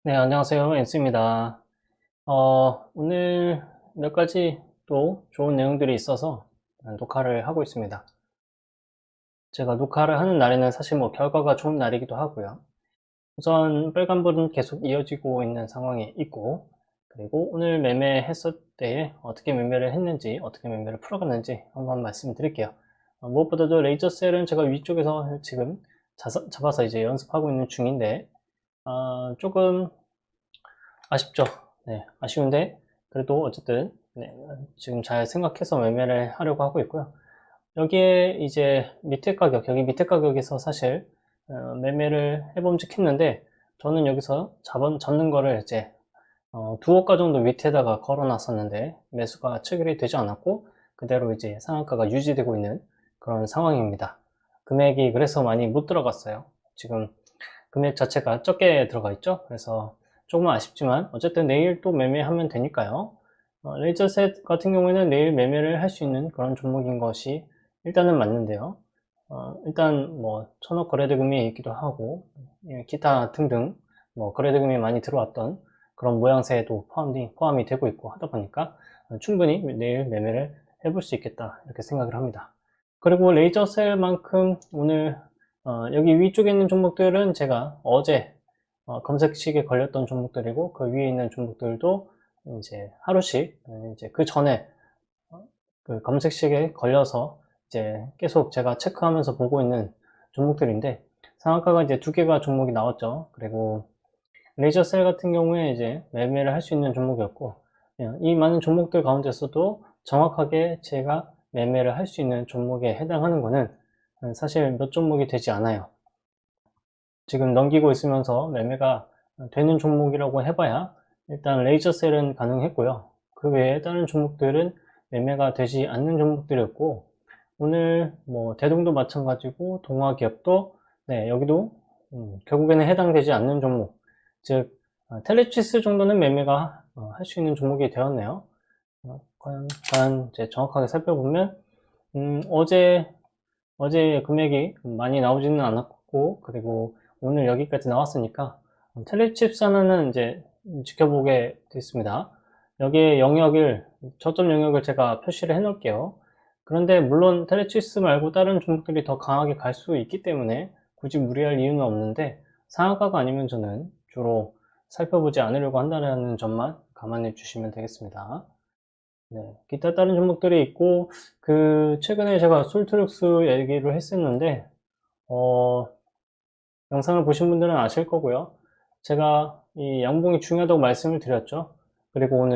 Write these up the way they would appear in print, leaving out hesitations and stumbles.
네, 안녕하세요. 엔스입니다. 오늘 몇 가지 또 좋은 내용들이 있어서 녹화를 하고 있습니다. 제가 녹화를 하는 날에는 사실 뭐 결과가 좋은 날이기도 하고요. 우선 빨간불은 계속 이어지고 있는 상황이 있고, 그리고 오늘 매매했을 때에 어떻게 매매를 했는지, 어떻게 매매를 풀어갔는지 한번 말씀드릴게요. 무엇보다도 레이저 셀은 제가 위쪽에서 지금 잡아서 이제 연습하고 있는 중인데, 조금 아쉽죠. 네, 아쉬운데 그래도 어쨌든 네, 지금 잘 생각해서 매매를 하려고 하고 있고요. 여기에 이제 밑에 가격, 여기 밑에 가격에서 사실 매매를 해봄직했는데 저는 여기서 잡는 거를 이제 두어가 정도 밑에다가 걸어 놨었는데 매수가 체결이 되지 않았고 그대로 이제 상한가가 유지되고 있는 그런 상황입니다. 금액이 그래서 많이 못 들어갔어요. 지금 금액 자체가 적게 들어가 있죠. 그래서 조금 아쉽지만 어쨌든 내일 또 매매하면 되니까요. 레이저셋 같은 경우에는 내일 매매를 할 수 있는 그런 종목인 것이 일단은 맞는데요. 일단 뭐 천억 거래대금이 있기도 하고 기타 등등 뭐 거래대금이 많이 들어왔던 그런 모양새도 포함이 되고 있고 하다 보니까 충분히 내일 매매를 해볼 수 있겠다 이렇게 생각을 합니다. 그리고 레이저셀만큼 오늘 여기 위쪽에 있는 종목들은 제가 어제 검색식에 걸렸던 종목들이고 그 위에 있는 종목들도 이제 하루씩 이제 그 전에 그 검색식에 걸려서 이제 계속 제가 체크하면서 보고 있는 종목들인데 상한가가 이제 두 개가 종목이 나왔죠. 그리고 레이저셀 같은 경우에 이제 매매를 할 수 있는 종목이었고 이 많은 종목들 가운데서도 정확하게 제가 매매를 할 수 있는 종목에 해당하는 거는 사실 몇 종목이 되지 않아요. 지금 넘기고 있으면서 매매가 되는 종목이라고 해봐야 일단 레이저셀은 가능했고요. 그 외에 다른 종목들은 매매가 되지 않는 종목들이었고 오늘 뭐 대동도 마찬가지고 동화기업도 네, 여기도 결국에는 해당되지 않는 종목 즉 텔레치스 정도는 매매가 할 수 있는 종목이 되었네요. 과연 이제 정확하게 살펴보면 어제 금액이 많이 나오지는 않았고 그리고 오늘 여기까지 나왔으니까 텔레칩스는 이제 지켜보게 됐습니다. 여기에 저점 영역을 제가 표시를 해 놓을게요. 그런데 물론 텔레칩스 말고 다른 종목들이 더 강하게 갈 수 있기 때문에 굳이 무리할 이유는 없는데 상한가가 아니면 저는 주로 살펴보지 않으려고 한다는 점만 감안해 주시면 되겠습니다. 네, 기타 다른 종목들이 있고 최근에 제가 솔트룩스 얘기를 했었는데 영상을 보신 분들은 아실 거고요. 제가 이 양봉이 중요하다고 말씀을 드렸죠. 그리고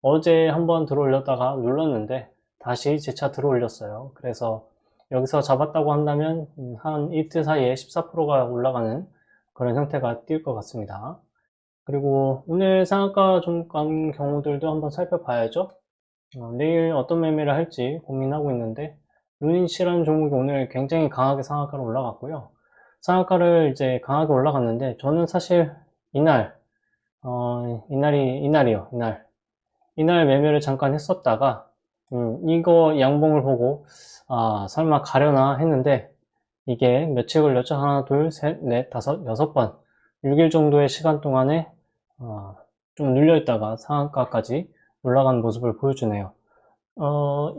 어제 한번 들어올렸다가 눌렀는데 다시 재차 들어올렸어요. 그래서 여기서 잡았다고 한다면 한 이틀 사이에 14%가 올라가는 그런 형태가 띄울 것 같습니다. 그리고 오늘 상한가 좀 간 경우들도 한번 살펴봐야죠. 내일 어떤 매매를 할지 고민하고 있는데 루닛이라는 종목이 오늘 굉장히 강하게 상한가로 올라갔고요. 상한가를 이제 강하게 올라갔는데 저는 사실 이날 매매를 잠깐 했었다가 이거 양봉을 보고 설마 가려나 했는데 이게 며칠 걸렸죠? 하나, 둘, 셋, 넷, 다섯, 6번 6일 정도의 시간 동안에 좀 눌려있다가 상한가까지 올라간 모습을 보여주네요.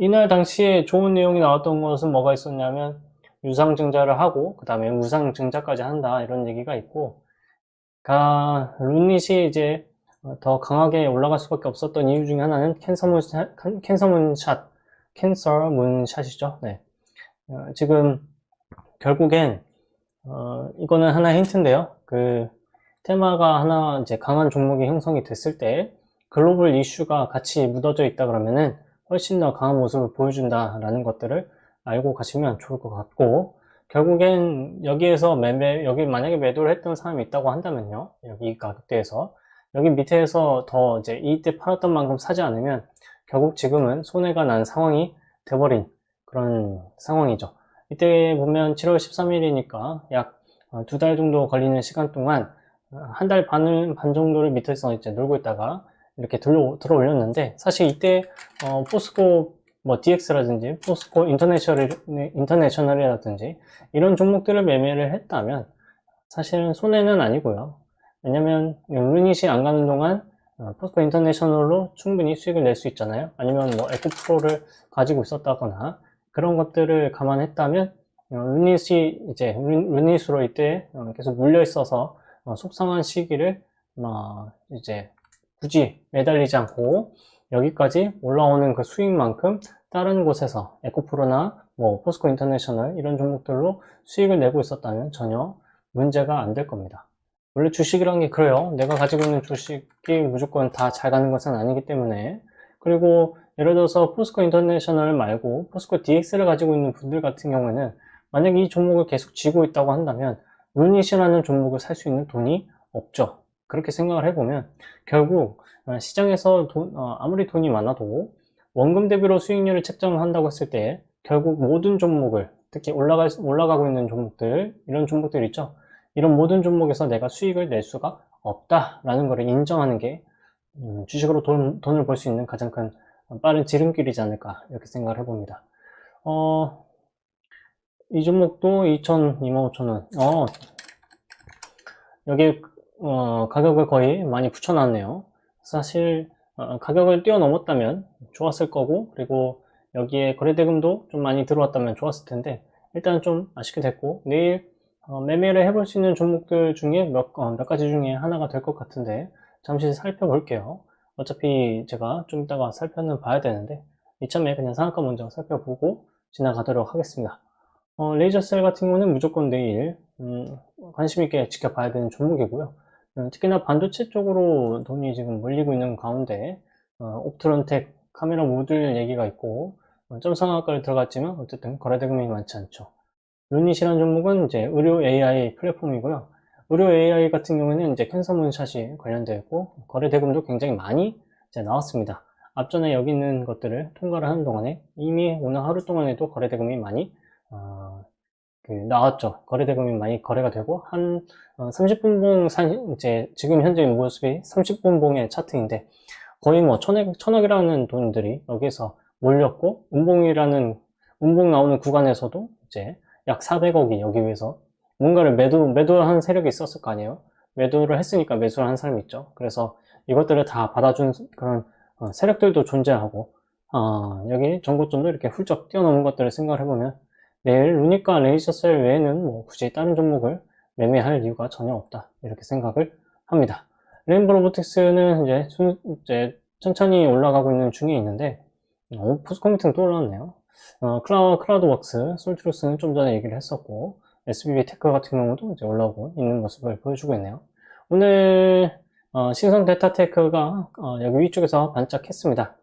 이날 당시에 좋은 내용이 나왔던 것은 뭐가 있었냐면 유상증자를 하고 그 다음에 무상증자까지 한다 이런 얘기가 있고 루닛이 이제 더 강하게 올라갈 수밖에 없었던 이유 중에 하나는 캔서 문샷이죠. 네. 지금 결국엔 이거는 하나의 힌트인데요. 테마가 하나 이제 강한 종목이 형성이 됐을 때 글로벌 이슈가 같이 묻어져 있다 그러면은 훨씬 더 강한 모습을 보여준다라는 것들을 알고 가시면 좋을 것 같고 결국엔 여기 만약에 매도를 했던 사람이 있다고 한다면요. 여기 가격대에서 여기 밑에서 더 이제 이때 팔았던 만큼 사지 않으면 결국 지금은 손해가 난 상황이 돼버린 그런 상황이죠. 이때 보면 7월 13일이니까 약 2달 정도 걸리는 시간 동안 한 달 반 정도를 밑에서 이제 놀고 있다가 이렇게 들어 올렸는데 사실 이때 포스코 뭐 DX라든지 포스코 인터내셔널이라든지 이런 종목들을 매매를 했다면 사실은 손해는 아니고요. 왜냐면 루닛이 안 가는 동안 포스코 인터내셔널로 충분히 수익을 낼 수 있잖아요. 아니면 뭐 에코프로를 가지고 있었다거나 그런 것들을 감안했다면 루닛이 이제 루닛으로 이때 계속 물려 있어서 속상한 시기를 이제 굳이 매달리지 않고 여기까지 올라오는 그 수익만큼 다른 곳에서 에코프로나 뭐 포스코 인터내셔널 이런 종목들로 수익을 내고 있었다면 전혀 문제가 안 될 겁니다. 원래 주식이란 게 그래요. 내가 가지고 있는 주식이 무조건 다 잘 가는 것은 아니기 때문에. 그리고 예를 들어서 포스코 인터내셔널 말고 포스코 DX를 가지고 있는 분들 같은 경우에는 만약에 이 종목을 계속 쥐고 있다고 한다면 루닛이라는 종목을 살 수 있는 돈이 없죠. 그렇게 생각을 해보면 결국 시장에서 아무리 돈이 많아도 원금 대비로 수익률을 책정을 한다고 했을 때 결국 모든 종목을, 특히 올라가고 있는 종목들, 이런 종목들 있죠. 이런 모든 종목에서 내가 수익을 낼 수가 없다라는 것을 인정하는 게 주식으로 돈을 벌 수 있는 가장 큰 빠른 지름길이지 않을까 이렇게 생각을 해봅니다. 이 종목도 25,000원. 여기 가격을 거의 많이 붙여놨네요. 사실 가격을 뛰어넘었다면 좋았을 거고, 그리고 여기에 거래대금도 좀 많이 들어왔다면 좋았을 텐데 일단 좀 아쉽게 됐고, 내일 매매를 해볼 수 있는 종목들 중에 몇 가지 중에 하나가 될 것 같은데 잠시 살펴볼게요. 어차피 제가 좀 이따가 살펴는 봐야 되는데 이참에 그냥 상한가 먼저 살펴보고 지나가도록 하겠습니다. 레이저셀 같은 경우는 무조건 내일 관심 있게 지켜봐야 되는 종목이고요. 특히나 반도체 쪽으로 돈이 지금 몰리고 있는 가운데 옵트론텍 카메라 모듈 얘기가 있고 점상한가를 들어갔지만 어쨌든 거래대금이 많지 않죠. 루닛이라는 종목은 이제 의료 AI 플랫폼이고요. 의료 AI 같은 경우에는 이제 캔서문샷이 관련되어 있고 거래 대금도 굉장히 많이 이제 나왔습니다. 앞전에 여기 있는 것들을 통과를 하는 동안에 이미 오늘 하루 동안에도 거래 대금이 많이 나왔죠. 거래 대금이 많이 거래가 되고 한 30분봉 이제 지금 현재 모습이 30분봉의 차트인데 거의 뭐 천억이라는 돈들이 여기서 몰렸고 운봉 나오는 구간에서도 이제 약 400억이 여기 위해서 뭔가를 매도한 세력이 있었을 거 아니에요. 매도를 했으니까 매수를 한 사람이 있죠. 그래서 이것들을 다 받아준 그런 세력들도 존재하고 여기 전고점도 이렇게 훌쩍 뛰어넘은 것들을 생각을 해보면 내일 루닛과 레이저셀 외에는 뭐 굳이 다른 종목을 매매할 이유가 전혀 없다 이렇게 생각을 합니다. 레인보우 로보틱스는 이제 천천히 올라가고 있는 중에 있는데 포스코미팅 또 올랐네요. 클라우드웍스, 솔트루스는 좀 전에 얘기를 했었고 SBB 테크 같은 경우도 이제 올라오고 있는 모습을 보여주고 있네요. 오늘 신성 데이터테크가 여기 위쪽에서 반짝했습니다.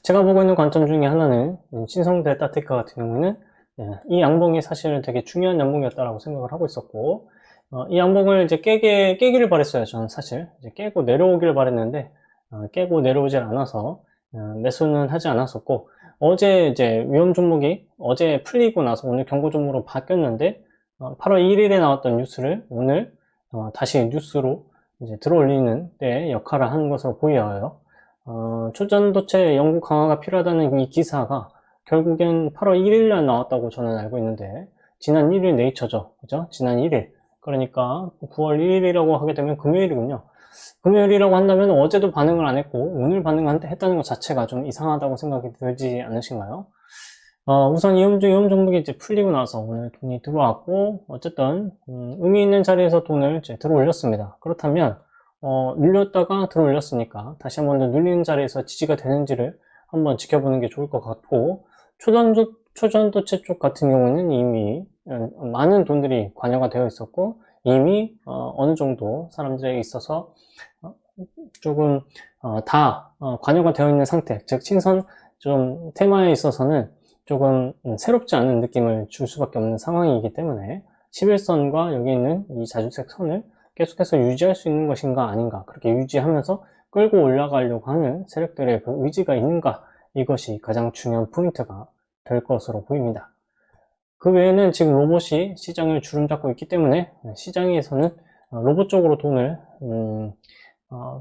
제가 보고 있는 관점 중에 하나는 신성 데이터테크 같은 경우에는 이 양봉이 사실 되게 중요한 양봉이었다라고 생각을 하고 있었고 이 양봉을 이제 깨기를 바랬어요. 저는 사실 이제 깨고 내려오기를 바랬는데 깨고 내려오질 않아서 매수는 하지 않았었고 어제 이제 위험 종목이 어제 풀리고 나서 오늘 경고 종목으로 바뀌었는데 8월 1일에 나왔던 뉴스를 오늘 다시 뉴스로 이제 들어올리는 데 역할을 하는 것으로 보여요. 초전도체 연구 강화가 필요하다는 이 기사가 결국엔 8월 1일날 나왔다고 저는 알고 있는데 지난 1일 네이처죠. 그죠? 지난 1일. 그러니까 9월 1일이라고 하게 되면 금요일이군요. 금요일이라고 한다면 어제도 반응을 안 했고 오늘 반응을 했다는 것 자체가 좀 이상하다고 생각이 들지 않으신가요? 우선 위험 종목이 이제 풀리고 나서 오늘 돈이 들어왔고 어쨌든 의미 있는 자리에서 돈을 이제 들어 올렸습니다. 그렇다면 눌렸다가 들어 올렸으니까 다시 한번 더 눌리는 자리에서 지지가 되는지를 한번 지켜보는 게 좋을 것 같고 초전도체 쪽 같은 경우는 이미 많은 돈들이 관여가 되어 있었고 이미 어느 정도 사람들에게 있어서 조금 다 관여가 되어 있는 상태, 즉 신선 좀 테마에 있어서는 조금 새롭지 않은 느낌을 줄 수밖에 없는 상황이기 때문에 11선과 여기 있는 이 자주색 선을 계속해서 유지할 수 있는 것인가 아닌가, 그렇게 유지하면서 끌고 올라가려고 하는 세력들의 그 의지가 있는가, 이것이 가장 중요한 포인트가 될 것으로 보입니다. 그 외에는 지금 로봇이 시장을 주름잡고 있기 때문에 시장에서는 로봇 쪽으로 돈을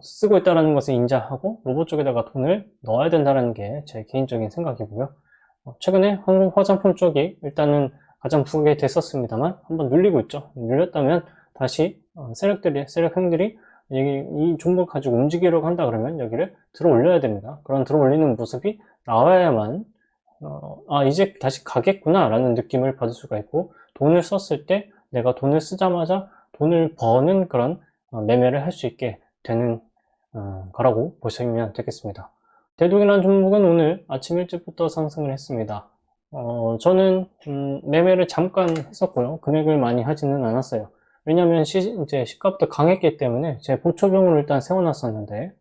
쓰고 있다는 것을 인지하고 로봇 쪽에다가 돈을 넣어야 된다는 게 제 개인적인 생각이고요. 최근에 한국 화장품 쪽이 일단은 가장 부각이 됐었습니다만 한번 눌리고 있죠. 눌렸다면 다시 세력형들이 이 종목 가지고 움직이려고 한다 그러면 여기를 들어 올려야 됩니다. 그런 들어 올리는 모습이 나와야만 이제 다시 가겠구나 라는 느낌을 받을 수가 있고, 돈을 썼을 때 내가 돈을 쓰자마자 돈을 버는 그런 매매를 할 수 있게 되는 거라고 보시면 되겠습니다. 대동이라는 종목은 오늘 아침 일찍부터 상승을 했습니다. 저는 매매를 잠깐 했었고요. 금액을 많이 하지는 않았어요. 왜냐하면 이제 시가부터 강했기 때문에 제 보초병으로 일단 세워놨었는데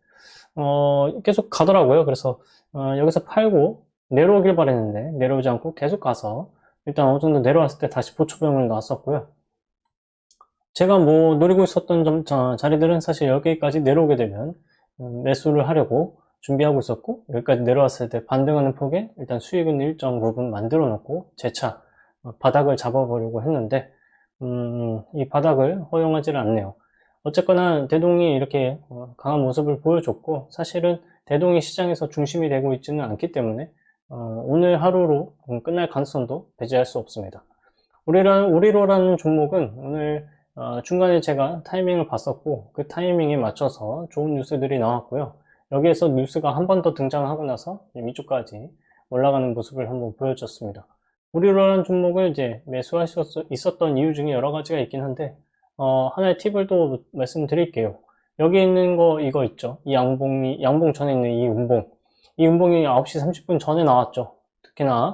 계속 가더라고요. 그래서 여기서 팔고 내려오길 바랬는데 내려오지 않고 계속 가서 일단 어느 정도 내려왔을 때 다시 보초병을 놨었고요. 제가 뭐 노리고 있었던 자리들은 사실 여기까지 내려오게 되면 매수를 하려고 준비하고 있었고, 여기까지 내려왔을 때 반등하는 폭에 일단 수익은 일정 부분 만들어 놓고 재차 바닥을 잡아보려고 했는데 이 바닥을 허용하지를 않네요. 어쨌거나 대동이 이렇게 강한 모습을 보여줬고, 사실은 대동이 시장에서 중심이 되고 있지는 않기 때문에 오늘 하루로 끝날 가능성도 배제할 수 없습니다. 우리로라는 종목은 오늘 중간에 제가 타이밍을 봤었고, 그 타이밍에 맞춰서 좋은 뉴스들이 나왔고요. 여기에서 뉴스가 한 번 더 등장하고 나서 이쪽까지 올라가는 모습을 한번 보여줬습니다. 우리로라는 종목을 이제 매수할 수 있었던 이유 중에 여러 가지가 있긴 한데, 하나의 팁을 또 말씀드릴게요. 여기 있는 거 이거 있죠. 이 양봉 전에 있는 이 음봉이 9시 30분 전에 나왔죠. 특히나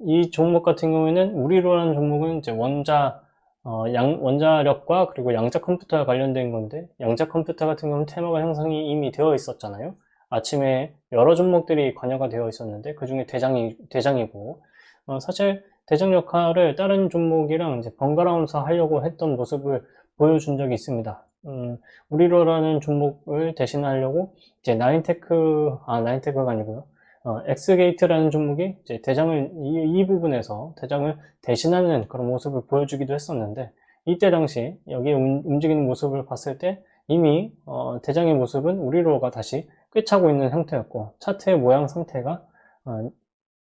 이 종목 같은 경우에는 우리로라는 종목은 이제 원자력과 그리고 양자 컴퓨터와 관련된 건데, 양자 컴퓨터 같은 경우는 테마가 형성이 이미 되어 있었잖아요. 아침에 여러 종목들이 관여가 되어 있었는데 그 중에 대장이고, 사실 대장 역할을 다른 종목이랑 이제 번갈아가면서 하려고 했던 모습을 보여준 적이 있습니다. 우리로라는 종목을 대신하려고 이제 나인테크가 아니고요. 엑스게이트라는 종목이 이제 이 부분에서 대장을 대신하는 그런 모습을 보여주기도 했었는데, 이때 당시 여기 움직이는 모습을 봤을 때 이미 대장의 모습은 우리로가 다시 꿰차고 있는 형태였고, 차트의 모양 상태가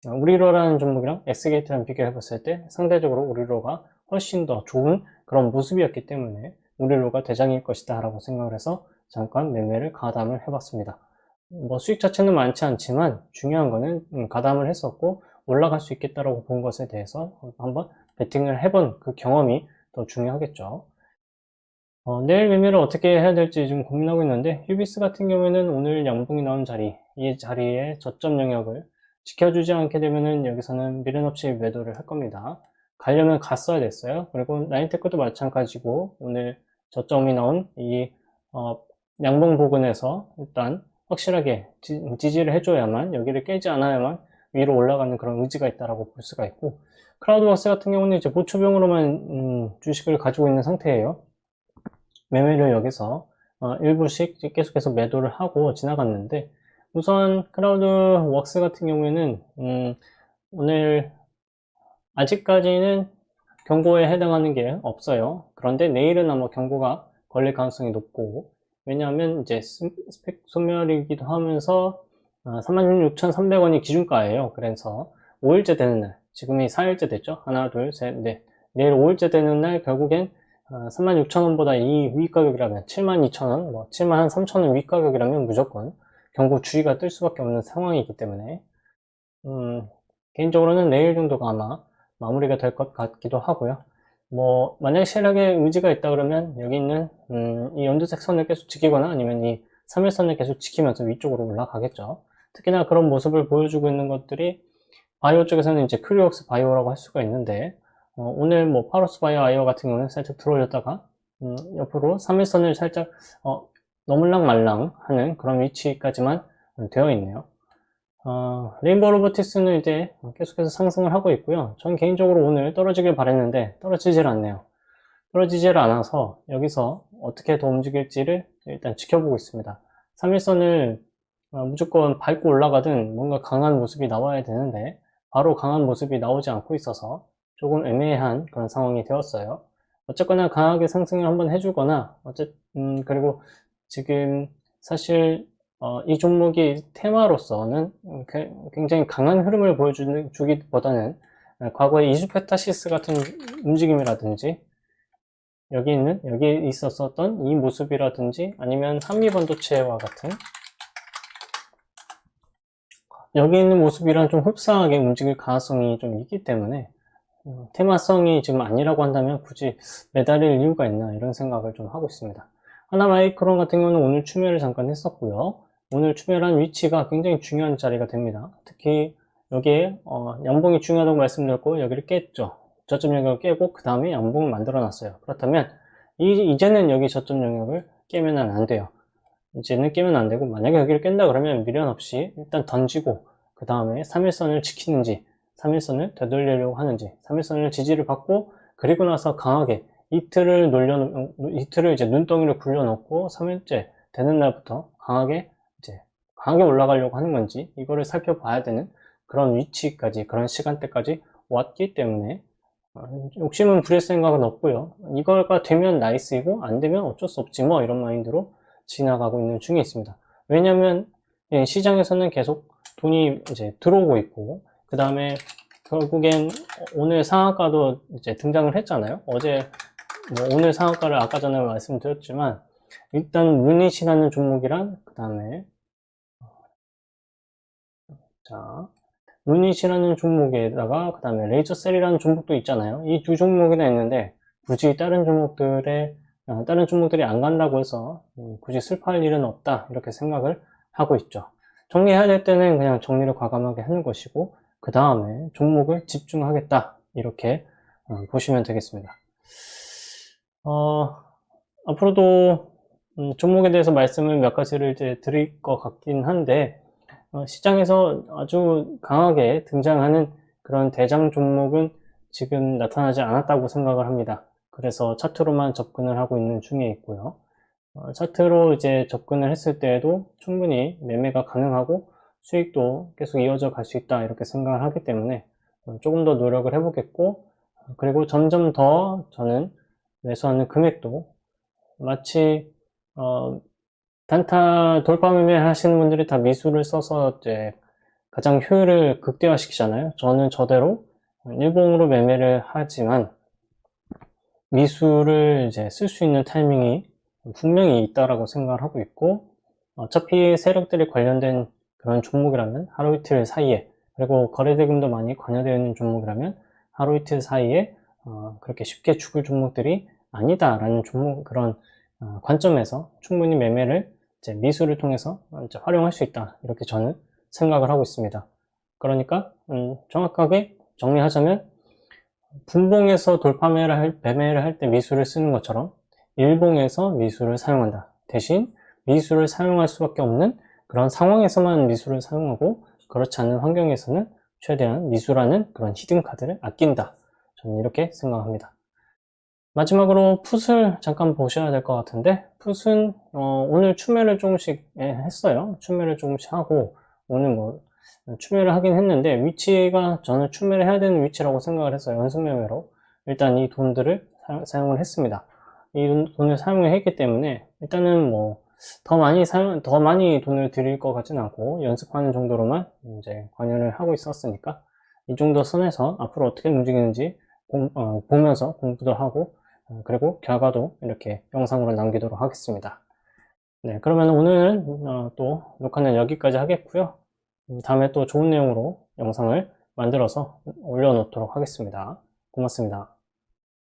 우리로라는 종목이랑 엑스게이트랑 비교해 봤을 때 상대적으로 우리로가 훨씬 더 좋은 그런 모습이었기 때문에 우리로가 대장일 것이다 라고 생각을 해서 잠깐 매매를 가담을 해봤습니다. 뭐 수익 자체는 많지 않지만 중요한 거는 가담을 했었고 올라갈 수 있겠다라고 본 것에 대해서 한번 베팅을 해본 그 경험이 더 중요하겠죠. 내일 매매를 어떻게 해야 될지 좀 고민하고 있는데, 휴비스 같은 경우에는 오늘 양봉이 나온 이 자리에 저점 영역을 지켜주지 않게 되면은 여기서는 미련 없이 매도를 할 겁니다. 가려면 갔어야 됐어요. 그리고 나인테크도 마찬가지고 오늘 저점이 나온 이 양봉 부근에서 일단 확실하게 지지를 해줘야만, 여기를 깨지 않아야만 위로 올라가는 그런 의지가 있다라고 볼 수가 있고, 크라우드워스 같은 경우는 이제 보초병으로만 주식을 가지고 있는 상태예요. 매매를 여기서 일부씩 계속해서 매도를 하고 지나갔는데, 우선 크라우드웍스 같은 경우에는 오늘 아직까지는 경고에 해당하는 게 없어요. 그런데 내일은 아마 경고가 걸릴 가능성이 높고, 왜냐하면 이제 스펙 소멸이기도 하면서 36,300원이 기준가예요. 그래서 5일째 되는 날, 지금이 4일째 됐죠. 하나, 둘, 셋, 넷. 내일 5일째 되는 날 결국엔 36,000원보다 이 윗가격이라면 72,000원, 뭐 73,000원 윗가격이라면 무조건 경고 주의가 뜰 수밖에 없는 상황이기 때문에 개인적으로는 내일 정도가 아마 마무리가 될 것 같기도 하고요. 뭐 만약 세력의 의지가 있다 그러면 여기 있는 이 연두색 선을 계속 지키거나 아니면 이 3일선을 계속 지키면서 위쪽으로 올라가겠죠. 특히나 그런 모습을 보여주고 있는 것들이 바이오 쪽에서는 이제 크리옥스 바이오라고 할 수가 있는데, 오늘 뭐 파로스 바이오 아이오 같은 경우는 살짝 들어올렸다가 옆으로 3일선을 살짝 너물랑 말랑 하는 그런 위치까지만 되어 있네요. 레인보우 로보틱스는 이제 계속해서 상승을 하고 있고요. 전 개인적으로 오늘 떨어지길 바랬는데 떨어지질 않네요. 떨어지질 않아서 여기서 어떻게 더 움직일지를 일단 지켜보고 있습니다. 3일선을 무조건 밟고 올라가든 뭔가 강한 모습이 나와야 되는데 바로 강한 모습이 나오지 않고 있어서 조금 애매한 그런 상황이 되었어요. 어쨌거나 강하게 상승을 한번 해주거나 그리고 지금 사실 이 종목이 테마로서는 굉장히 강한 흐름을 보여주기보다는 과거의 이수페타시스 같은 움직임이라든지 여기 있었었던 이 모습이라든지 아니면 한미반도체와 같은 여기 있는 모습이랑 좀 흡사하게 움직일 가능성이 좀 있기 때문에 테마성이 지금 아니라고 한다면 굳이 매달릴 이유가 있나 이런 생각을 좀 하고 있습니다. 하나마이크론 같은 경우는 오늘 추매를 잠깐 했었고요. 오늘 추매란 위치가 굉장히 중요한 자리가 됩니다. 특히 여기에 양봉이 중요하다고 말씀드렸고 여기를 깼죠. 저점 영역을 깨고 그 다음에 양봉을 만들어 놨어요. 그렇다면 이제는 여기 저점 영역을 깨면 안 돼요. 이제는 깨면 안 되고, 만약에 여기를 깬다 그러면 미련 없이 일단 던지고 그 다음에 3일선을 지키는지 3일선을 되돌리려고 하는지 3일선을 지지를 받고 그리고 나서 강하게 이틀을 이제 눈덩이를 굴려놓고 3일째 되는 날부터 강하게 올라가려고 하는 건지 이거를 살펴봐야 되는 그런 위치까지, 그런 시간대까지 왔기 때문에 욕심은 부릴 생각은 없고요. 이거가 되면 나이스이고 안 되면 어쩔 수 없지 뭐 이런 마인드로 지나가고 있는 중에 있습니다. 왜냐면 시장에서는 계속 돈이 이제 들어오고 있고 그 다음에 결국엔 오늘 상한가도 이제 등장을 했잖아요. 어제 오늘 상한가를 아까 전에 말씀드렸지만 일단 루닛이라는 종목이랑 그 다음에 루닛이라는 종목에다가 그 다음에 레이저셀이라는 종목도 있잖아요. 이 두 종목이나 있는데 굳이 다른 종목들이 안 간다고 해서 굳이 슬퍼할 일은 없다 이렇게 생각을 하고 있죠. 정리해야 될 때는 그냥 정리를 과감하게 하는 것이고 그 다음에 종목을 집중하겠다 이렇게 보시면 되겠습니다. 앞으로도 종목에 대해서 말씀을 몇 가지를 이제 드릴 것 같긴 한데 시장에서 아주 강하게 등장하는 그런 대장 종목은 지금 나타나지 않았다고 생각을 합니다. 그래서 차트로만 접근을 하고 있는 중에 있고요. 차트로 이제 접근을 했을 때에도 충분히 매매가 가능하고 수익도 계속 이어져 갈 수 있다 이렇게 생각을 하기 때문에 조금 더 노력을 해보겠고 그리고 점점 더 저는 매수하는 금액도 마치 단타 돌파 매매 하시는 분들이 다 미수를 써서 이제 가장 효율을 극대화시키잖아요. 저는 저대로 일봉으로 매매를 하지만 미수를 이제 쓸 수 있는 타이밍이 분명히 있다라고 생각을 하고 있고 어차피 세력들이 관련된 그런 종목이라면 하루 이틀 사이에 그리고 거래대금도 많이 관여되어 있는 종목이라면 하루 이틀 사이에 그렇게 쉽게 죽을 종목들이 아니다라는 그런 관점에서 충분히 매매를 이제 미수를 통해서 이제 활용할 수 있다 이렇게 저는 생각을 하고 있습니다. 그러니까 정확하게 정리하자면 분봉에서 돌파 매매를 할 때 미수를 쓰는 것처럼 일봉에서 미수를 사용한다. 대신 미수를 사용할 수밖에 없는 그런 상황에서만 미수를 사용하고 그렇지 않은 환경에서는 최대한 미수라는 그런 히든 카드를 아낀다. 저는 이렇게 생각합니다. 마지막으로 풋을 잠깐 보셔야 될 것 같은데 풋은 오늘 추매를 조금씩 했어요. 추매를 조금씩 하고 오늘 추매를 하긴 했는데 위치가 저는 추매를 해야 되는 위치라고 생각을 했어요. 연습 매매로 일단 이 돈들을 사용을 했습니다. 이 돈을 사용을 했기 때문에 일단은 더 많이 돈을 드릴 것 같지는 않고 연습하는 정도로만 이제 관여를 하고 있었으니까 이 정도 선에서 앞으로 어떻게 움직이는지 보면서 공부도 하고 그리고 결과도 이렇게 영상으로 남기도록 하겠습니다. 네, 그러면 오늘은 또 녹화는 여기까지 하겠고요. 다음에 또 좋은 내용으로 영상을 만들어서 올려놓도록 하겠습니다. 고맙습니다.